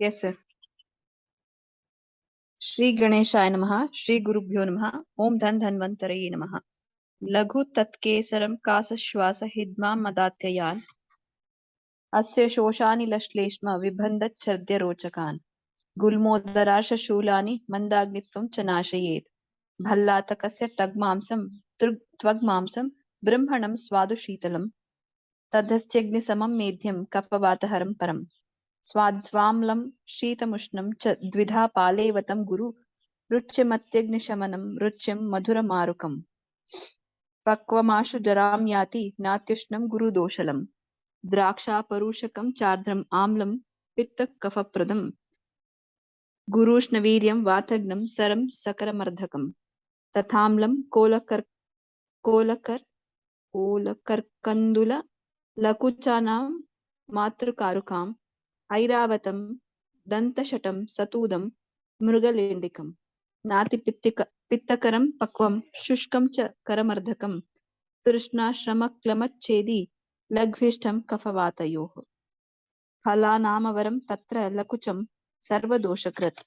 Yes, sir. Shri Ganeshaya Namaha, Shri Gurubhyo Namaha, Om Dhan Dhanvantaraye Namaha. Laghu Tatkesaram Kasa Shwasa Hidma Madatyayan, Asya Shoshani Lashleshma Vibhandat Chadya Rochakan, Gulmodarasha Shulani Mandagnitvam Chanashayet, Bhallatakasya Tagmamsam, Tvagmamsam, Brahmanam Swadu Shitalam, Tadhastyagnisamam Medhyam Kapavataharam Param. स्वाध्वाम्लं शीतमुष्णं च द्विधा पालेवतं गुरु रुच्यमत्यग्निशमनं रुच्यं मधुरमारुकम् पक्वमाशु जरां याति नात्युष्णं गुरुदोषलं द्राक्षापरूषकं चार्द्रम् आम्लं पित्तकफप्रदं गुरूष्णवीर्यं वातघ्नं सरं सकरमर्धकं तथाम्लं कोलकर्कन्दुल लकुचानां मातृकारुकाम् ऐरावतं दन्तशटं सतूदं मृगलेण्डिकं नातिपित्तकरं पक्वं शुष्कं च करमर्धकं तृष्णाश्रमक्लमच्छेदी लघ्विष्ठं कफवातयोः फलानामवरं तत्र लकुचं सर्वदोषकृत्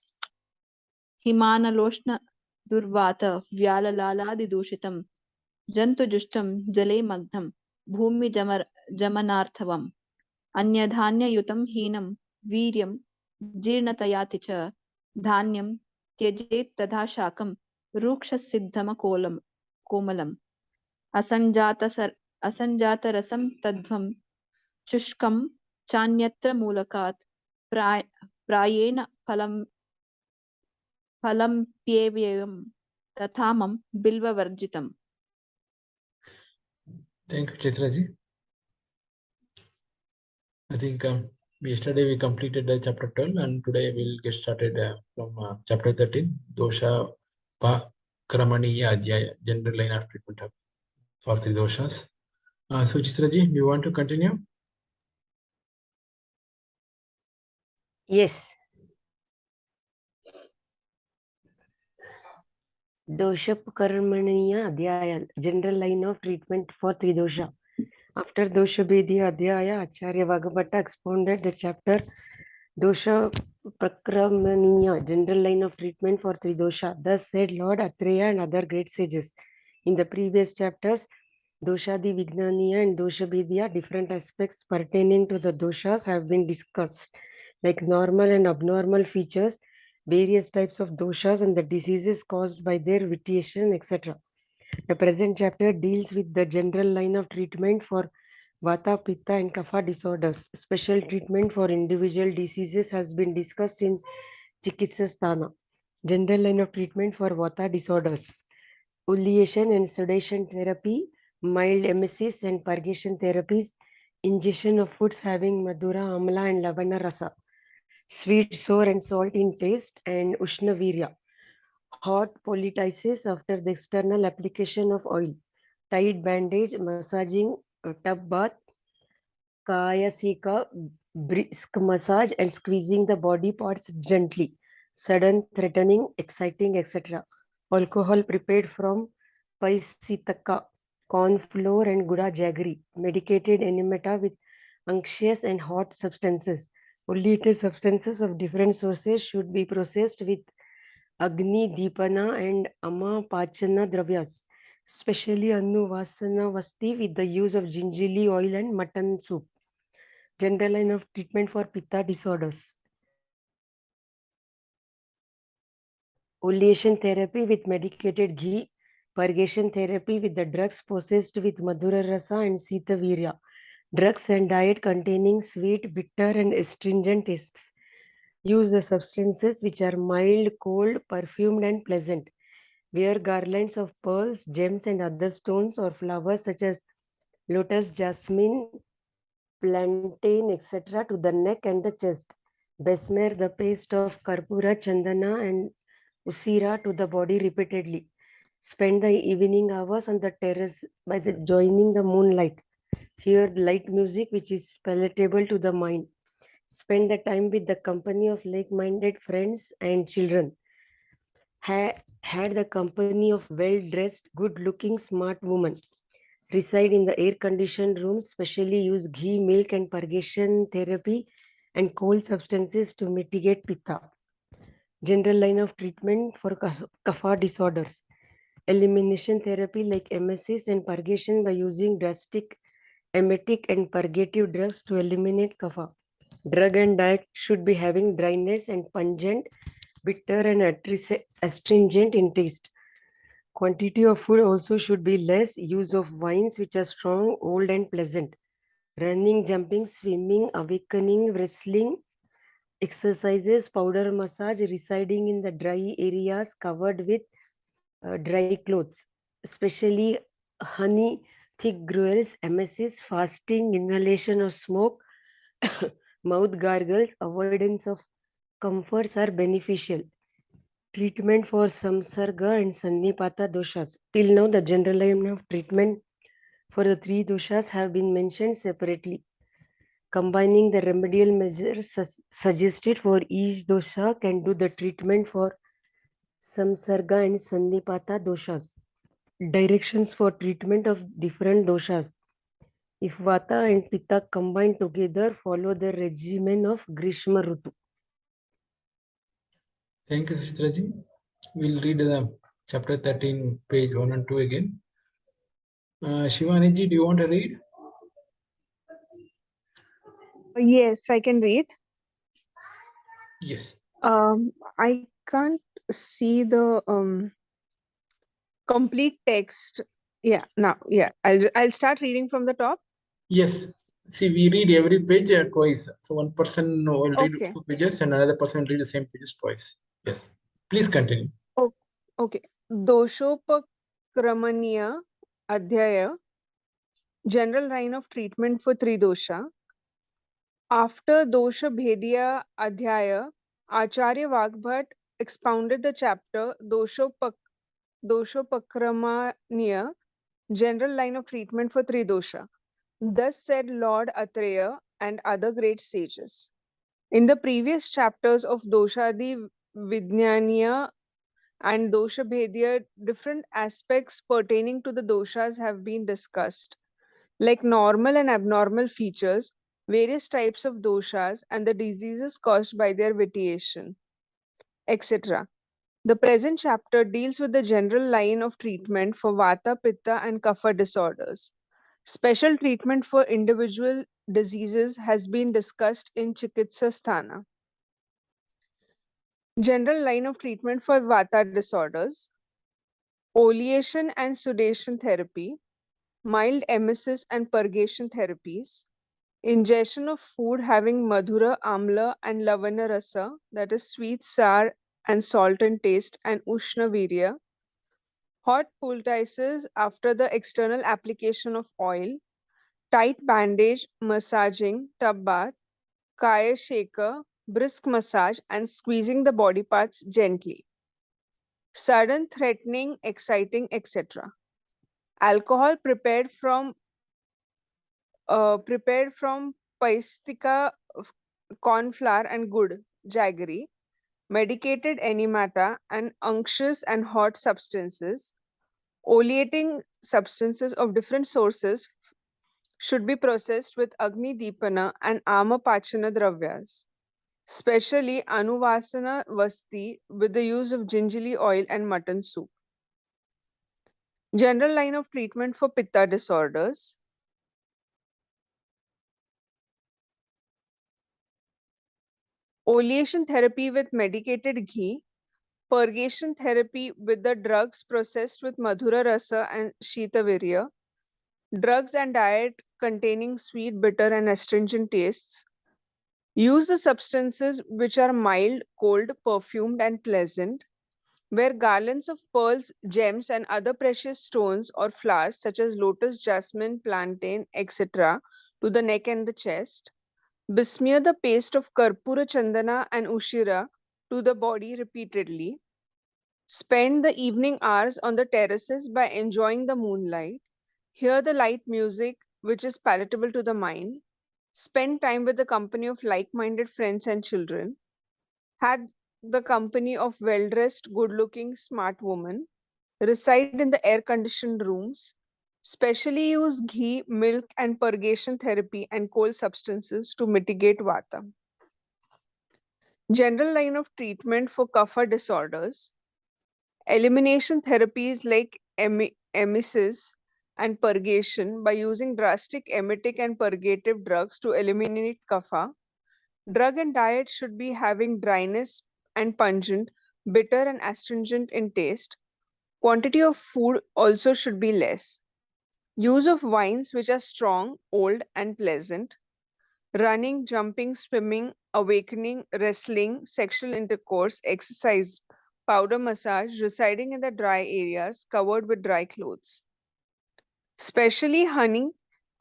हिमानलोष्ण दुर्वात व्याललालादिदूषितं जन्तुजुष्टं जले मग्नं भूमिजमनार्थवम् अन्यधान्ययुतं हीनं वीर्यं जीर्णतयाति च धान्यं त्यजेत् तथा शाकं रूक्षसिद्धमकोमलम् असञ्जातरसं तद्ध्वं शुष्कं चान्यत्र मूलकात् प्रायेण फलम्प्येवं तथामं बिल्ववर्जितम्. Thank you, Chitraji. I think yesterday we completed chapter 12 and today we'll get started from chapter 13, Dosopakramaniya Adhyaya, general line of treatment for the doshas. So Chitraji, do you want to continue? Yes. Dosopakramaniya Adhyaya, general line of treatment for Tridosha. After Doshabhedya Adhyaya, Acharya Bhagavata expounded the chapter Dosopakramaniya, general line of treatment for Tridosha. Thus said Lord Atreya and other great sages. In the previous chapters, Doshadi Vignaniya and Doshabhedya, different aspects pertaining to the doshas have been discussed, like normal and abnormal features, various types of doshas and the diseases caused by their vitiation, etc. The present chapter deals with the general line of treatment for Vata, Pitta and Kapha disorders. Special treatment for individual diseases has been discussed in Sutra Sthana. General line of treatment for Vata disorders. Ulliation and sedation therapy, mild emesis and purgation therapies, ingestion of foods having Madhura, Amla and Lavana Rasa, sweet, sour and salt in taste, and Ushna Virya. Hot poultices after the external application of oil, tight bandage, massaging, tub bath, kayasika, brisk massage and squeezing the body parts gently, sudden, threatening, exciting, etc. Alcohol prepared from paisitaka, corn flour and guda jaggery, medicated enemata with unctuous and hot substances. Polluted substances of different sources should be processed with Agni Deepana and Ama Pachana Dravyas, especially Anu Vasana Vasti with the use of gingerly oil and mutton soup. General line of treatment for Pitta disorders. Oleation therapy with medicated ghee, purgation therapy with the drugs possessed with Madhura Rasa and Sita Virya, drugs and diet containing sweet, bitter and astringent tastes. Use the substances which are mild, cold, perfumed and pleasant. Wear garlands of pearls, gems and other stones or flowers such as lotus, jasmine, plantain, etc. to the neck and the chest. Besmear the paste of Karpura, Chandana and Usira to the body repeatedly. Spend the evening hours on the terrace by joining the moonlight. Hear light music which is palatable to the mind. Spend the time with the company of like-minded friends and children. Had the company of well-dressed, good-looking, smart women. Reside in the air-conditioned rooms, specially use ghee, milk and purgation therapy and cold substances to mitigate pitta. General line of treatment for kapha disorders. Elimination therapy like emesis and purgation by using drastic emetic and purgative drugs to eliminate kapha. Drug and diet should be having dryness and pungent, bitter and astringent in taste. Quantity of food also should be less. Use of wines which are strong, old and pleasant. Running, jumping, swimming, awakening, wrestling, exercises, powder massage, residing in the dry areas covered with dry clothes, especially honey, thick gruels, emesis, fasting, inhalation of smoke, mouth gargles, avoidance of comforts are beneficial. Treatment for samsarga and sannipata doshas. Till now, the general line of treatment for the three doshas have been mentioned separately. Combining the remedial measures suggested for each dosha can do the treatment for samsarga and sannipata doshas. Directions for treatment of different doshas. If vata and pitta combine together, follow the regimen of Grishma Rutu. Thank you, Sistraji. We'll read the chapter 13, page 1 and 2 again. Shivaniji, do you want to read? Yes, I can read. Yes. I can't see the complete text. Yeah, now, yeah, I'll start reading from the top. Yes. See, we read every page twice. So one person will read Okay. 2 pages and another person will read the same pages twice. Yes. Please continue. Oh, okay. Dosopakramaniya Adhyaya, general line of treatment for three dosha. After Dosha Bhediya Adhyaya, Acharya Vagbhat expounded the chapter Dosopakramaniya, general line of treatment for three dosha. Thus said Lord Atreya and other great sages. In the previous chapters of Doshadi Vijnaniya and Dosha Bhediya, different aspects pertaining to the doshas have been discussed, like normal and abnormal features, various types of doshas, and the diseases caused by their vitiation, etc. The present chapter deals with the general line of treatment for Vata, Pitta, and Kapha disorders. Special treatment for individual diseases has been discussed in Sutra Sthana. General line of treatment for Vata disorders: oleation and sudation therapy, mild emesis and purgation therapies, ingestion of food having madhura, amla, and lavana rasa, that is sweet, sour, and salt in taste, and ushna virya, hot poultices after the external application of oil, tight bandage, massaging, tub bath, kaya shaker, brisk massage, and squeezing the body parts gently. Sudden, threatening, exciting, etc. Alcohol prepared from paistika, corn flour, and good, jaggery, medicated enemata, and unctuous and hot substances, oleating substances of different sources should be processed with Agni Deepana and Ama Pachana Dravyas, especially Anuvasana Vasti with the use of gingerly oil and mutton soup. General line of treatment for Pitta disorders: oleation therapy with medicated ghee, purgation therapy with the drugs processed with Madhura Rasa and Shitavirya, drugs and diet containing sweet, bitter, and astringent tastes. Use the substances which are mild, cold, perfumed, and pleasant. Wear garlands of pearls, gems, and other precious stones or flowers such as lotus, jasmine, plantain, etc. to the neck and the chest. Besmear the paste of Karpura Chandana and Ushira to the body repeatedly. Spend the evening hours on the terraces by enjoying the moonlight. Hear the light music, which is palatable to the mind. Spend time with the company of like-minded friends and children. Have the company of well-dressed, good-looking, smart women. Reside in the air-conditioned rooms. Specially use ghee, milk, and purgation therapy and cold substances to mitigate vata. General line of treatment for kapha disorders. Elimination therapies like emesis and purgation by using drastic emetic and purgative drugs to eliminate kapha. Drug and diet should be having dryness and pungent, bitter and astringent in taste. Quantity of food also should be less. Use of wines which are strong, old, and pleasant. Running, jumping, swimming, awakening, wrestling, sexual intercourse, exercise, powder massage, residing in the dry areas covered with dry clothes. Especially honey,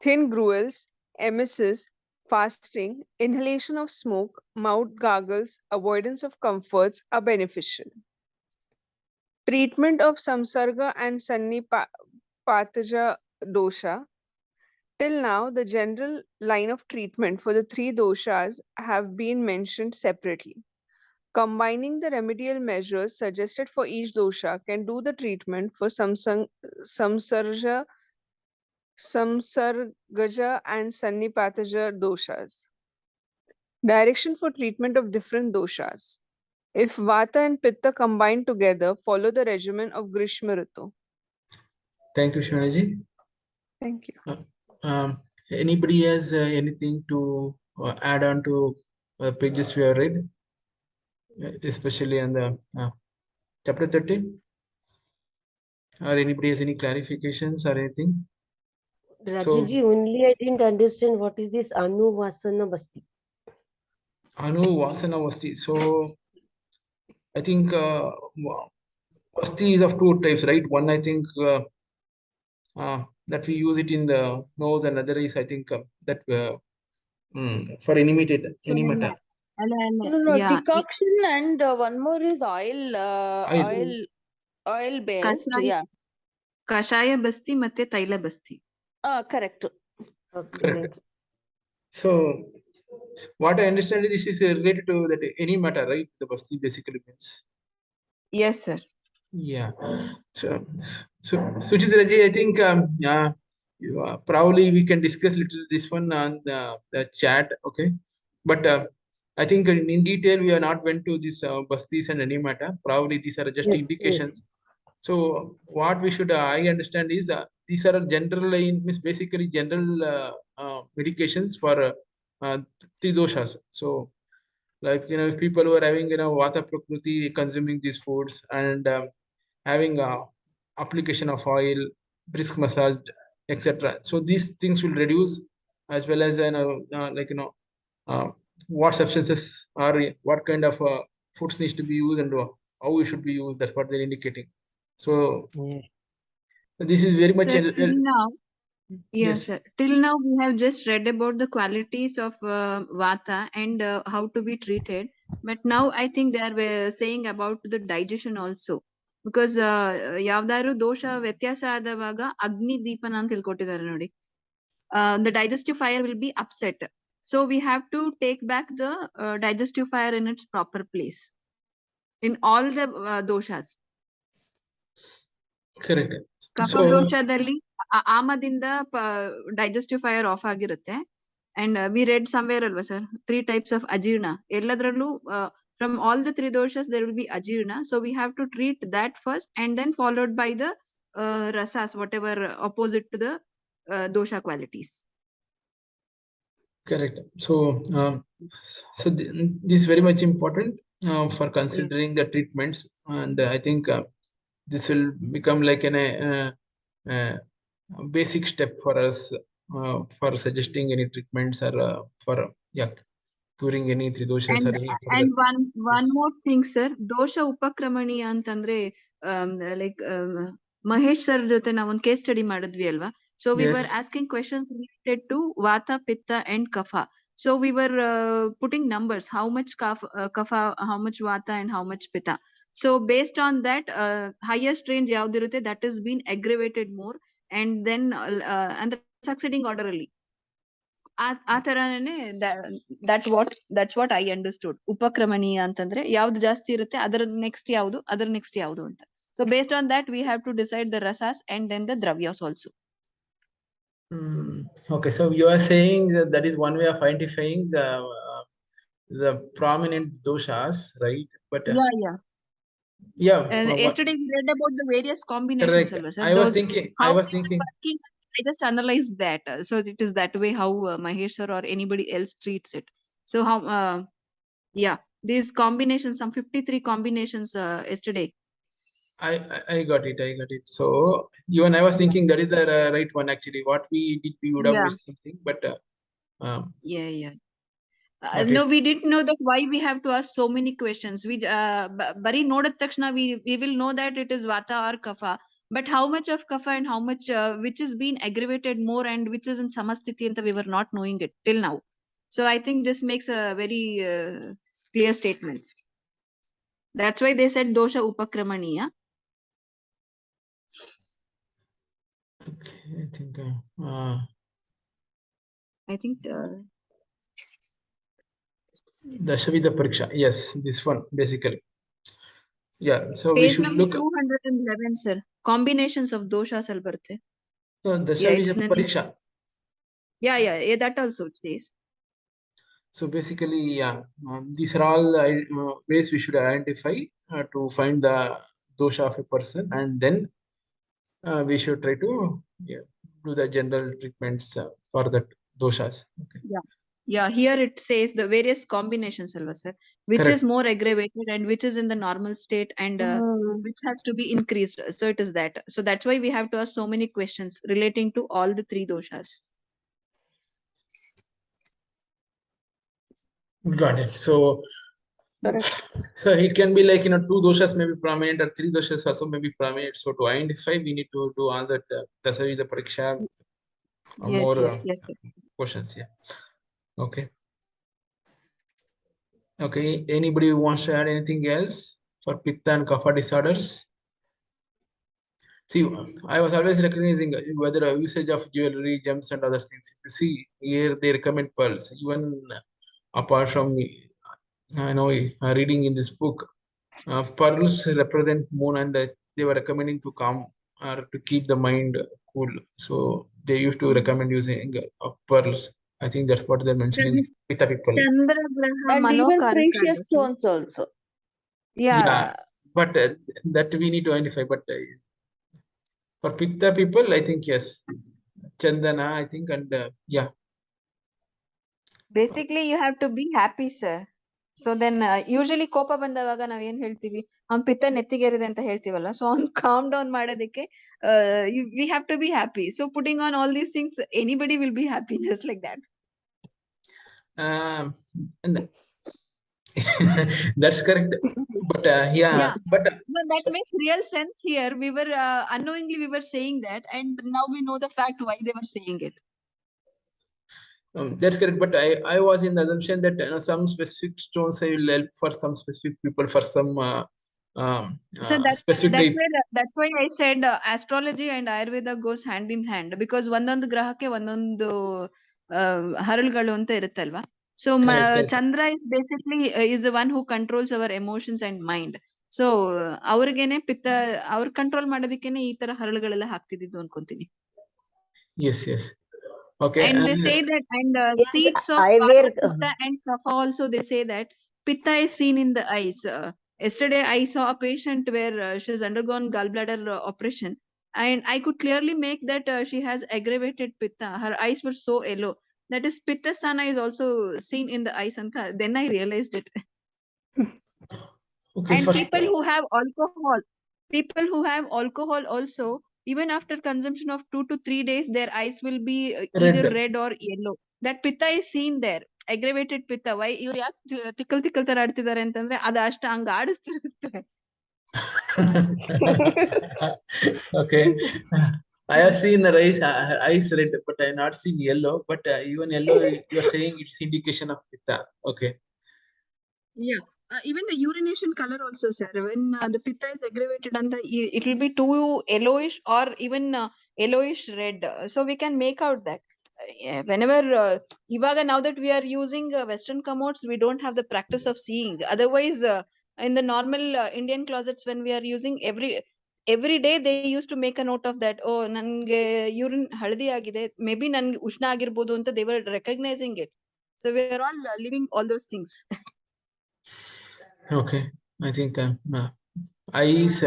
thin gruels, emesis, fasting, inhalation of smoke, mouth gargles, avoidance of comforts are beneficial. Treatment of samsarga and sannipataja dosha. Till now, the general line of treatment for the three doshas have been mentioned separately. Combining the remedial measures suggested for each dosha can do the treatment for samsarga and sannipataja doshas. Direction for treatment of different doshas. If Vata and Pitta combine together, follow the regimen of Grishma Ritu. Thank you, Shwanaji. Thank you. Anybody has anything to add on to pages we have read, especially on the chapter 13? Or anybody has any clarifications or anything? Rajuji, only I didn't understand what is this Anu Vasana Basti. Anu Vasana Vasti. So I think Vasti is of two types, right? One, I think that we use it in the nose, and other is, I think, that for any matter. No, Yeah, decoction and one more is oil based. Kashaya- Yeah. ಕಷಾಯ ಬಸ್ತಿ ಮತ್ತೆ ತೈಲ ಬಸ್ತಿ. Correct. Okay, Correct. thank you. So what I understand is this is related to that any matter, right? The Basti basically means. Yes, sir. Yeah. So Suchit Raji, I think probably we can discuss little this one on the chat, okay? But I think in detail we are not went to this Bastis and any matter. Probably these are just Yes, indications. So what we should I understand is these are general means basically general medications for three doshas. So like if people who are having vata prakriti consuming these foods and having application of oil, brisk massage, etc. So these things will reduce, as well as like what substances are what kind of foods needs to be used and how we should be used. That's what they're indicating. So yes. this is very much Sir, till now, yes, yes. sir. Till now, we have just read about the qualities of Vata and how to be treated. But now I think they are saying about the digestion also. Because ಯಾವ್ದಾದ್ರು ದೋಷ ವ್ಯತ್ಯಾಸ ಆದವಾಗ ಅಗ್ನಿ ದೀಪನ ಅಂತ ಹೇಳ್ಕೊಟ್ಟಿದ್ದಾರೆ ನೋಡಿ. The digestive fire will be upset. So we have to take back the digestive fire in its proper place in all the doshas. Correct. ಕಫ So ದೋಷದಲ್ಲಿ ಆಮದಿಂದ digestive fire of ಆಗಿರುತ್ತೆ. And we red somewhere ಅಲ್ವಾ sir, 3 types of ಅಜೀರ್ಣ. ಎಲ್ಲದರಲ್ಲೂ from all the 3 doshas there will be ajirna, so we have to treat that first and then followed by the rasas, whatever opposite to the dosha qualities. correct. So this is very much important for considering the treatments, and I think this will become like a basic step for us for suggesting any treatments or for curing any three doshas or any further. And one more thing sir, dosha upakramaniya ಅಂತಂದ್ರೆ like Mahesh sir ಜೊತೆ ನಾವೊಂದು case study ಮಾಡಿದ್ವಿ ಅಲ್ವಾ. So we were asking questions related to Vata, Pitta and Kapha. So we were putting numbers, how much Kapha, how much Vata and how much Pitta. So based on that, highest range ಯಾವ್ದಿರುತ್ತೆ that is been aggravated more, and then and the succeeding order ಅಲ್ಲಿ ಆ ತರನೇ that's what I understood. ಉಪಕ್ರಮಣೀಯ ಅಂತಂದ್ರೆ ಯಾವ್ದು ಜಾಸ್ತಿ ಇರುತ್ತೆ ಅದರ next ಯಾವ್ದು ಅಂತ. So based on that we have to decide the rasas and then the dravyas also. Okay, so you are saying that is one way of identifying the prominent doshas, right? But Yeah. yeah, Yesterday we read about the various combinations, correct. sir. I was Those thinking. how I was they are thinking. working. I just analyzed that. So it is that way how Mahesh sir or anybody else treats it. So how yeah, these combinations, some 53 combinations yesterday. I got it. I got it. So even I was thinking that is the right one actually. What we did, we would have Yeah. missed something, but Yeah. got No, it. we didn't know that why we have to ask so many questions. We bari nodad takshana we will know that it is vata or kapha. But how much of kapha and how much which is being aggravated more and which is in samasthiti anta we were not knowing it till now. So I think this makes a very clear statement. That's why they said dosha upakramaniya. Okay, I think Dashavida Pariksha. Yes, this one basically. Yeah, so we page should number look. 211, sir. Combinations of doshas al barte. Yeah, Dashavida it's Pariksha. yeah, that also it says. So basically, yeah, these are all ways we should identify to find the dosha of a person, and then we should try to do the general treatments for that doshas. Okay. Yeah, here it says the various combinations, Alva sir, which Correct. is more aggravated and which is in the normal state and which has to be increased. So it is that. So that's why we have to ask so many questions relating to all the three doshas. Got it. So, Correct. so it can be like, two doshas may be prominent or three doshas also may be prominent. So to identify, we need to do all that Dasavida Pariksha, more Yes, sir. questions. Yeah. Okay. Okay. Anybody who wants to add anything else for Pitta and Kapha disorders? See, I was always recognizing whether a usage of jewelry, gems, and other things. If you see here, they recommend pearls. Even apart from I know reading in this book, pearls represent moon, and they were recommending to calm or to keep the mind cool. So they used to recommend using pearls. I think that's what they're mentioning. Pitta people. Chandra Graha And even Manokaraka, precious sir. stones also. Yeah, but that we need to identify. But for Pitta people, I think yes, Chandana, I think, and yeah. Basically, you have to be happy, sir. So then usually ಕೋಪ ಬಂದವಾಗ ನಾವ್ ಏನ್ ಹೇಳ್ತೀವಿ ಅವ್ನ್ ಪಿತ್ತ ನೆತ್ತಿಗೇರಿದೆ ಅಂತ ಹೇಳ್ತೀವಲ್ಲ so ಅವ್ನ್ calm down ಮಾಡೋದಕ್ಕೆ we have to be happy. So putting on all these things, anybody will be happy just like that. And that's correct. But Yeah. but No, that makes real sense here. We were unknowingly we were saying that, and now we know the fact why they were saying it. that's correct. But I was in the assumption that some specific stones will help for some specific people for some So specific that's why I said astrology and Ayurveda goes hand in hand because ಒಂದೊಂದು ಗ್ರಹಕ್ಕೆ ಒಂದೊಂದು ಹರಳುಗಳು ಅಂತ ಇರುತ್ತಲ್ವಾ. So correct. Chandra is basically is the one who controls our emotions and mind. So ಅವ್ರಿಗೇನೆ ಪಿತ್ತ ಅವ್ರ control ಮಾಡೋದಕ್ಕೇನೆ ಈ ತರ ಹರಳುಗಳೆಲ್ಲ ಹಾಕ್ತಿದ್ದು ಅನ್ಕೊಂತೀನಿ. Yes. Okay. And they say that, and Yes, seeds of I Vata, wear. Pitta, and Kapha also they say that Pitta is seen in the eyes. Yesterday I saw a patient where she has undergone gallbladder operation, and I could clearly make that she has aggravated Pitta. Her eyes were so yellow. That is Pitta Sthana is also seen in the eyes. Anta. Then I realized it. Okay. And First, people who have alcohol also, even after consumption of 2 to 3 days, their eyes will be either red. red or yellow. That pitta is seen there. Aggravated pitta. Why ಇವ್ರು ಯಾಕೆ ತಿಕ್ಕಲ್ ತರ ಆಡ್ತಿದ್ದಾರೆ ಅಂತಂದ್ರೆ ಅದು ಅಷ್ಟ ಹಂಗ ಆಡಿಸ್ತಿರುತ್ತೆ. Okay. I have seen her eyes red, but I have not seen yellow. But even yellow, you are saying it's indication of pitta. Okay. Yeah. Even the urination color also, sir. When the pitta is aggravated and it will be too yellowish or even yellowish red. So we can make out that. Whenever Ivaga, now that we are using Western commodes, we don't have the practice of seeing. Otherwise, in the normal Indian closets, when we are using every day, they used to make a note of that. Oh, nange urine haldi agide. Maybe nange ushna agirbodu anta they were recognizing it. So we are all living all those things. Okay, I think eyes,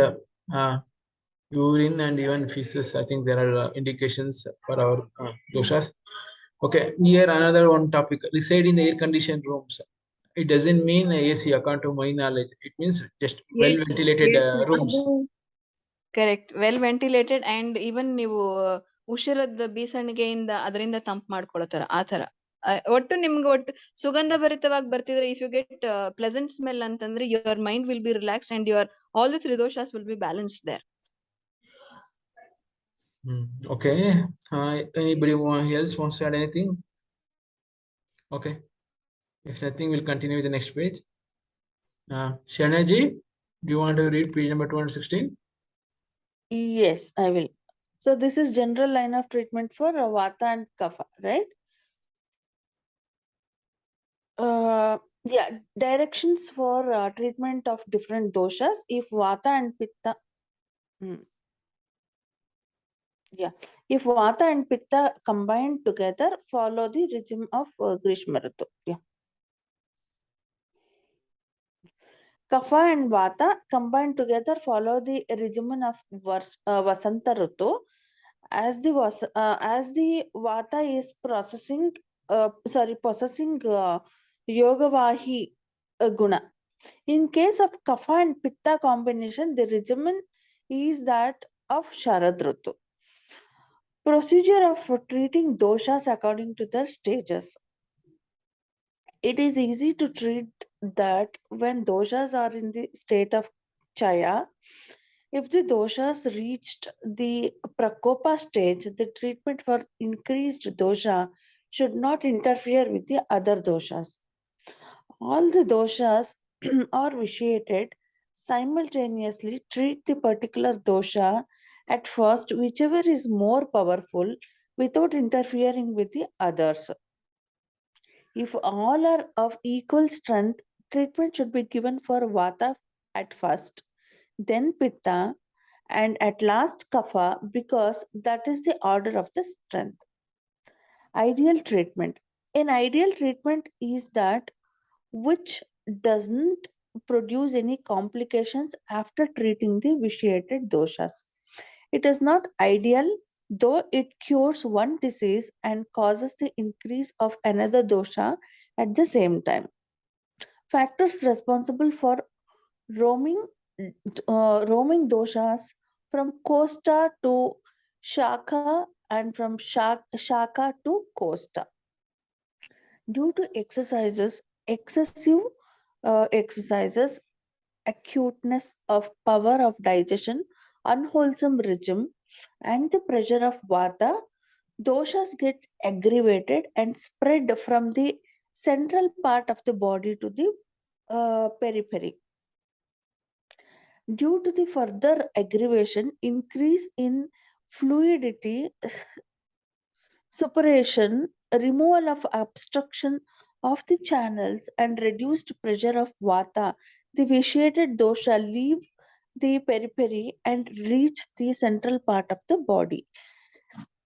urine, and even feces. I think there are indications for our doshas. Okay, here another one topic: reside in the air-conditioned rooms. It doesn't mean AC, according to my knowledge. It means just well-ventilated rooms. Correct, well ventilated and even ನೀವು ಉಸಿರದ ಬೀಸಣಿಗೆಯಿಂದ ಅದರಿಂದ ತಂಪ್ ಮಾಡ್ಕೊಳತಾರ ಆ ತರ. ಒಟ್ಟು ನಿಮ್ಗೆ ಒಟ್ಟು ಸುಗಂಧ ಭರಿತವಾಗಿ ಬರ್ತಿದ್ರೆ, if you get pleasant smell ಅಂತಂದ್ರೆ your mind will be relaxed and your all the 3 doshas will be balanced there. Okay. Anybody else wants to add anything? Okay. If nothing, we'll continue with the next page. Shanaji, do you want to read page number 216? Yes, I will. So this is general line of treatment for Vata and Kapha, right? Yeah, directions for treatment of different doshas. If Vata and Pitta, yeah, if Vata and Pitta combined together, follow the regime of Grishma Ritu. Yeah. Kapha and Vata combined together follow the regimen of Vasanta Ritu. As the Vata is possessing Yogavahi guna. In case of Kapha and Pitta combination, the regimen is that of Sharad Ritu. Procedure of treating doshas according to their stages. It is easy to treat that when doshas are in the state of Chaya. If the doshas reached the Prakopa stage, the treatment for increased dosha should not interfere with the other doshas. All the doshas are vitiated. Simultaneously treat the particular dosha at first, whichever is more powerful, without interfering with the others. If all are of equal strength, treatment should be given for Vata at first, then Pitta, and at last Kapha, because that is the order of the strength. Ideal treatment. An ideal treatment is that which doesn't produce any complications after treating the vitiated doshas. It is not ideal, though it cures one disease and causes the increase of another dosha at the same time. Factors responsible for roaming doshas from Kosta to Shaka and from Shaka to Kosta. Due to excessive exercises, acuteness of power of digestion, unwholesome regime, and the pressure of Vata, doshas get aggravated and spread from the central part of the body to the periphery. Due to the further aggravation, increase in fluidity, suppuration, removal of obstruction of the channels, and reduced pressure of Vata, the vitiated dosha leave the periphery and reach the central part of the body.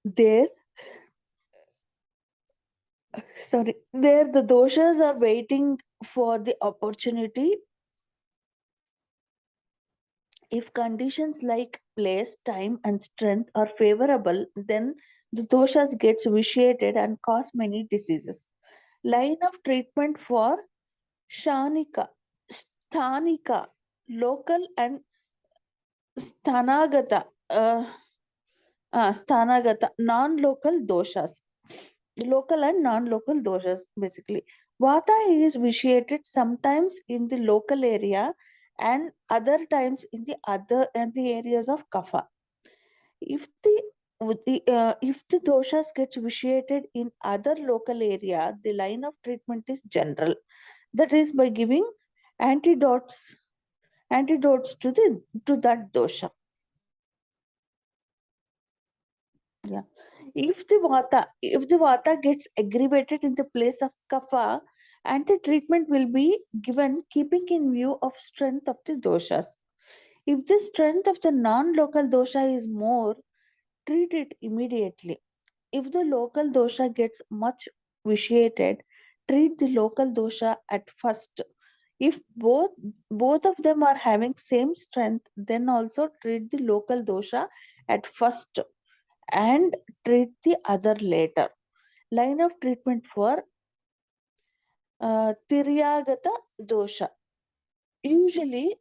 There the doshas are waiting for the opportunity. If conditions like place, time, and strength are favorable, then the doshas gets vitiated and cause many diseases. Line of treatment for Shanika, Sthanika, local and Sthanagata, non-local doshas. Local and non-local doshas, basically. Vata is vitiated sometimes in the local area and other times in the areas of Kapha. If the doshas gets vitiated in other local area, the line of treatment is general. That is by giving antidotes to that dosha. Yeah. If the vata gets aggravated in the place of kapha, anti-treatment will be given keeping in view of strength of the doshas. If the strength of the non-local dosha is more, treat it immediately. If the local dosha gets much vitiated, treat the local dosha at first. If both of them are having same strength, then also treat the local dosha at first and treat the other later. Line of treatment for Tiryagata dosha. Usually,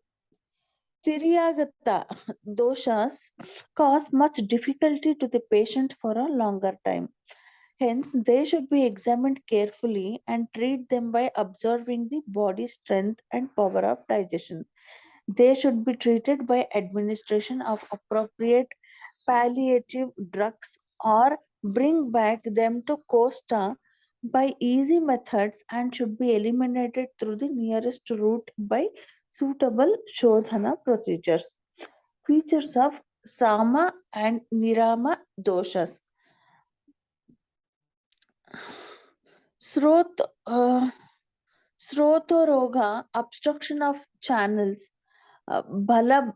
Tiryagata doshas cause much difficulty to the patient for a longer time. Hence, they should be examined carefully and treat them by observing the body strength and power of digestion. They should be treated by administration of appropriate palliative drugs or bring back them to costa by easy methods and should be eliminated through the nearest route by suitable shodhana procedures. Features of Sama and Nirama doshas. Srotoroga, obstruction of channels, Bala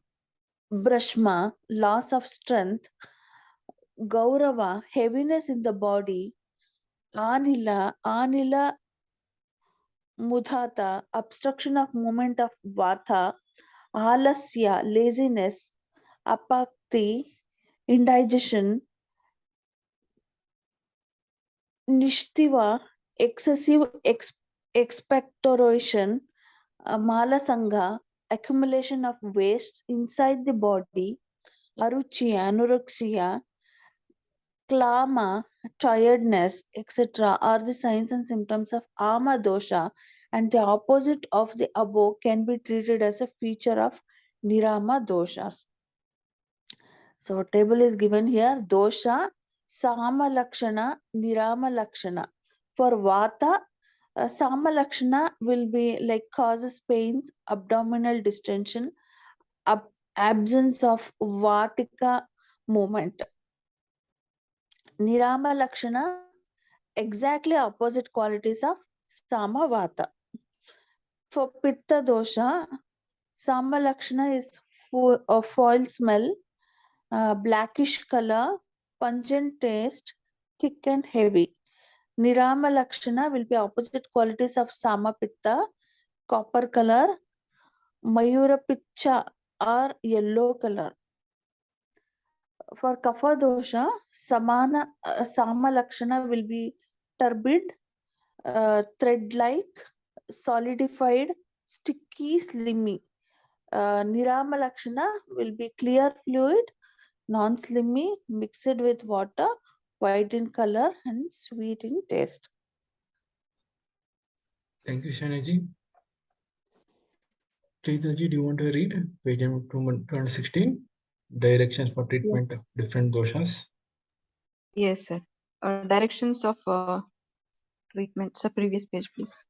Brashma, loss of strength, Gaurava, heaviness in the body, Anila Mudhata, obstruction of movement of Vata, Alasya, laziness, Apakti, indigestion, Nishtiva, excessive expectoration, Malasanga, accumulation of waste inside the body, Aruchi, anorexia, Klama, tiredness, etc. are the signs and symptoms of Ama dosha, and the opposite of the above can be treated as a feature of Nirama doshas. So table is given here. Dosha, Sama Lakshana, Nirama Lakshana. For Vata, Sama Lakshana will be like causes pains, abdominal distension, absence of Vatika movement. Nirama Lakshana, exactly opposite qualities of Sama Vata. For Pitta dosha, Sama Lakshana is a foul smell, blackish color, pungent taste, thick and heavy. Nirama Lakshana will be opposite qualities of Sama Pitta, copper color, Mayura Picha or yellow color. For Kapha dosha, Sama Lakshana will be turbid, thread-like, solidified, sticky, slimy. Nirama Lakshana will be clear fluid, non-slimy, mixed with water, white in color and sweet in taste. Thank you, Shanaji. Chaitaji, do you want to read page number 216? Directions for treatment Yes. of different doshas. Yes, sir. Directions of treatment. So previous page, please.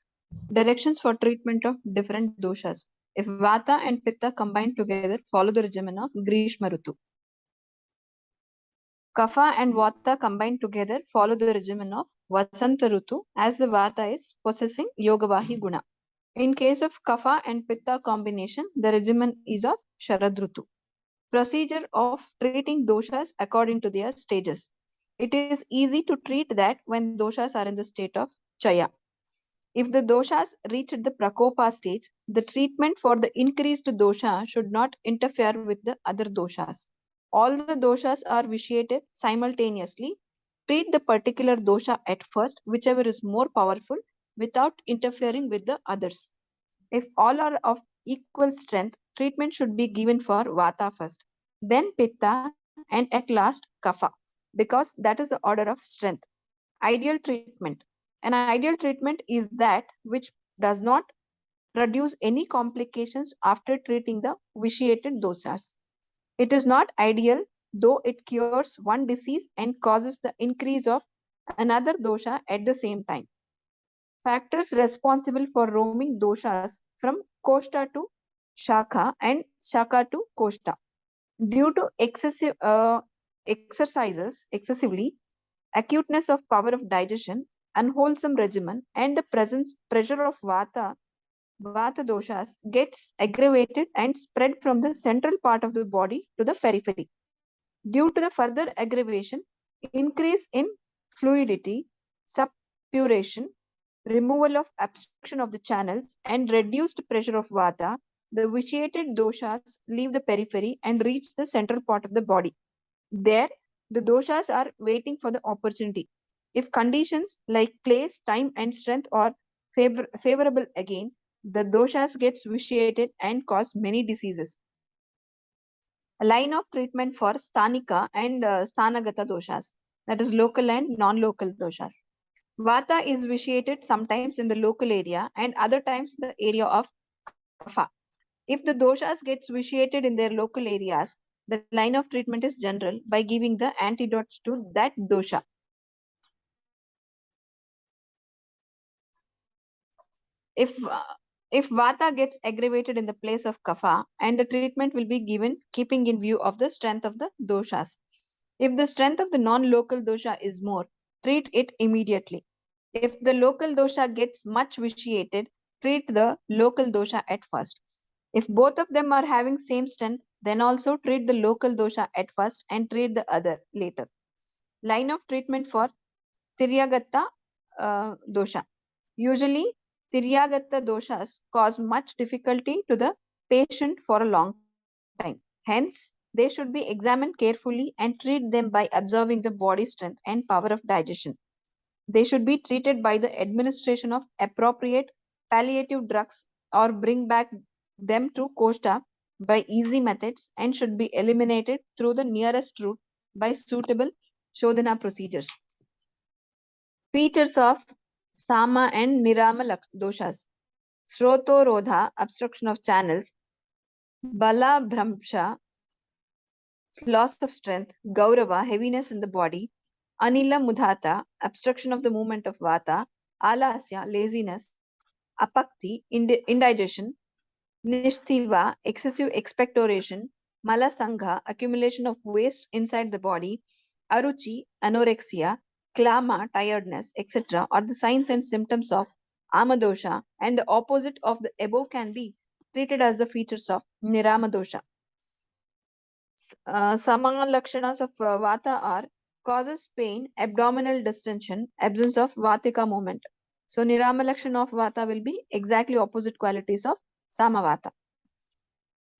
Directions for treatment of different doshas. If Vata and Pitta combine together, follow the regimen of Grishma Rutu. Kapha and Vata combine together, follow the regimen of Vasanta Rutu, as the Vata is possessing Yogavahi Guna. In case of Kapha and Pitta combination, the regimen is of Sharad Rutu. Procedure of treating doshas according to their stages. It is easy to treat that when doshas are in the state of Chaya. If the doshas reach the Prakopa stage, the treatment for the increased dosha should not interfere with the other doshas. All the doshas are vitiated simultaneously. Treat the particular dosha at first, whichever is more powerful, without interfering with the others. If all are of equal strength, treatment should be given for Vata first, then Pitta, and at last Kapha, because that is the order of strength. Ideal treatment. An ideal treatment is that which does not produce any complications after treating the vitiated dosas. It is not ideal, though it cures one disease and causes the increase of another dosha at the same time. Factors responsible for roaming doshas from koshta to shakha and shakha to koshta. Due to excessively, acuteness of power of digestion, unwholesome regimen, and the pressure of vata doshas gets aggravated and spread from the central part of the body to the periphery. Due to the further aggravation, increase in fluidity, suppuration, removal of obstruction of the channels, and reduced pressure of vata, the vitiated doshas leave the periphery and reach the central part of the body. There, the doshas are waiting for the opportunity. If conditions like place, time, and strength are favorable again, the doshas gets vitiated and cause many diseases. A line of treatment for sthanika and sthanagata doshas, that is local and non-local doshas. Vata is vitiated sometimes in the local area and other times in the area of kapha. If the doshas gets vitiated in their local areas, the line of treatment is general by giving the antidotes to that dosha. If vata gets aggravated in the place of kapha, and the treatment will be given keeping in view of the strength of the doshas. If the strength of the non-local dosha is more, treat it immediately. If the local dosha gets much vitiated, treat the local dosha at first. If both of them are having same strength, then also treat the local dosha at first and treat the other later. Line of treatment for Tiryagata dosha. Usually, Tiryagata doshas cause much difficulty to the patient for a long time. Hence, they should be examined carefully and treat them by observing the body strength and power of digestion. They should be treated by the administration of appropriate palliative drugs or bring back them to Kosta by easy methods and should be eliminated through the nearest route by suitable Shodhana procedures. Features of Sama and Nirama doshas. Srotorodha, obstruction of channels. Bala Bhramsha, loss of strength. Gaurava, heaviness in the body. Anila Mudhata, obstruction of the movement of Vata. Alasya, laziness. Apakti, indigestion. Nishtiva, excessive expectoration. Malasangha, accumulation of waste inside the body. Aruchi, anorexia. Klama, tiredness, etc. are the signs and symptoms of Amadosha, and the opposite of the above can be treated as the features of Niramadosha. Samanga lakshanas of Vata are causes pain, abdominal distension, absence of Vatika movement. So Nirama lakshana of Vata will be exactly opposite qualities of Samavata.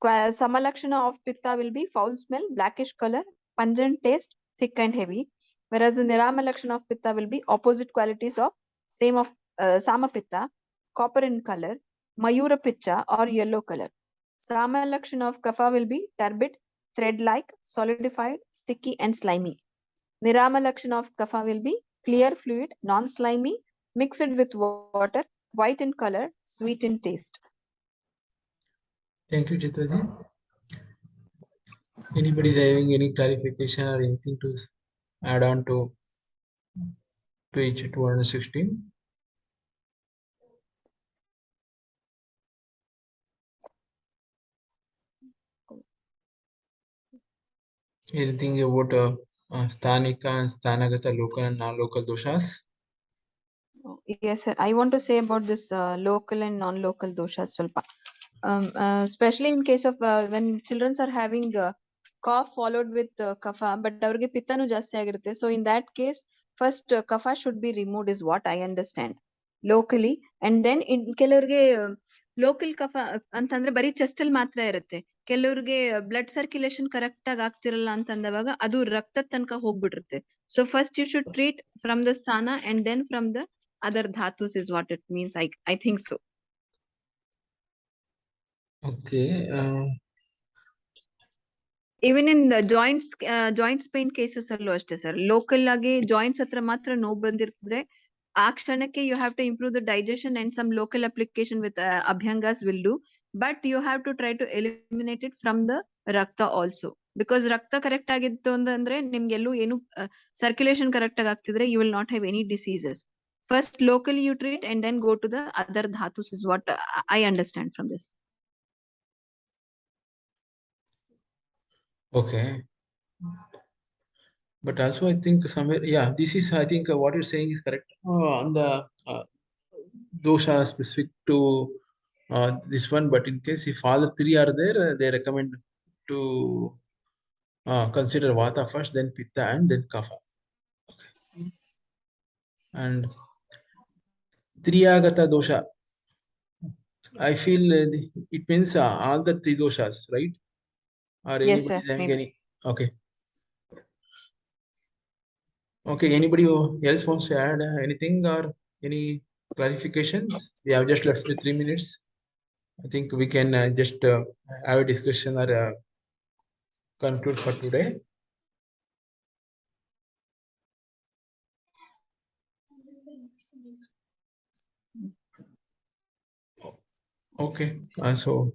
Samalakshana of Pitta will be foul smell, blackish color, pungent taste, thick and heavy. Whereas the Nirama lakshana of Pitta will be opposite qualities of same of Samapitta, copper in color, Mayura Picha or yellow color. Sama lakshana of Kapha will be turbid, thread-like, solidified, sticky and slimy. Nirama lakshana of Kapha will be clear fluid, non-slimy, mixed with water, white in color, sweet in taste. Thank you, Chitaji. Anybody is having any clarification or anything to add on to page 216? Anything about Sthanika and Sthanagata local and non-local doshas? Yes, sir. I want to say about this local and non-local doshas ಸ್ವಲ್ಪ. Especially in case of when children are having cough followed with kapha, but ಅವ್ರಿಗೆ ಪಿತ್ತನೂ ಜಾಸ್ತಿ ಆಗಿರುತ್ತೆ. So in that case, first kapha should be removed is what I understand locally, and then in ಕೆಲವ್ರಿಗೆ local kapha ಅಂತಂದ್ರೆ ಬರೀ chest ಅಲ್ಲಿ ಮಾತ್ರ ಇರುತ್ತೆ. ಕೆಲವ್ರಿಗೆ ಬ್ಲಡ್ ಸರ್ಕ್ಯುಲೇಷನ್ ಕರೆಕ್ಟ್ ಆಗಿ ಆಗ್ತಿರಲ್ಲ ಅಂತಂದವಾಗ ಅದು ರಕ್ತದ ತನಕ ಹೋಗ್ಬಿಟ್ಟಿರುತ್ತೆ. So first you should treat from the sthana and then from the other dhatus is what it means. I think so. Okay. Even in the joints pain cases ಅಲ್ಲೂ ಅಷ್ಟೇ sir, local ಆಗಿ joints ಹತ್ರ ಮಾತ್ರ ನೋವು ಬಂದಿರ್ತದೆ. ಆ ಕ್ಷಣಕ್ಕೆ you have to improve the digestion and some local application with abhyangas will do, but you have to try to eliminate it from the rakta also, because ರಕ್ತ ಕರೆಕ್ಟ್ ಆಗಿತ್ತು ಅಂತಂದ್ರೆ ನಿಮ್ಗೆಲ್ಲೂ ಏನು ಸರ್ಕ್ಯುಲೇಷನ್ ಕರೆಕ್ಟ್ ಆಗಿ ಆಗ್ತಿದ್ರೆ you will not have any diseases. First locally you treat and then go to the other dhatus is what I understand from this. Okay. But also I think somewhere, yeah, this is, I think what you're saying is correct. On the dosha specific to this one, but in case if all the three are there, they recommend to consider vata first, then pitta, and then kapha. Okay. And Triyagata dosha. I feel it means all the three doshas, right? Or Yes, anybody sir. having Maybe. any? Okay. Okay. Anybody else wants to add anything or any clarifications? We have just left with 3 minutes. I think we can just have a discussion or conclude for today. Okay. So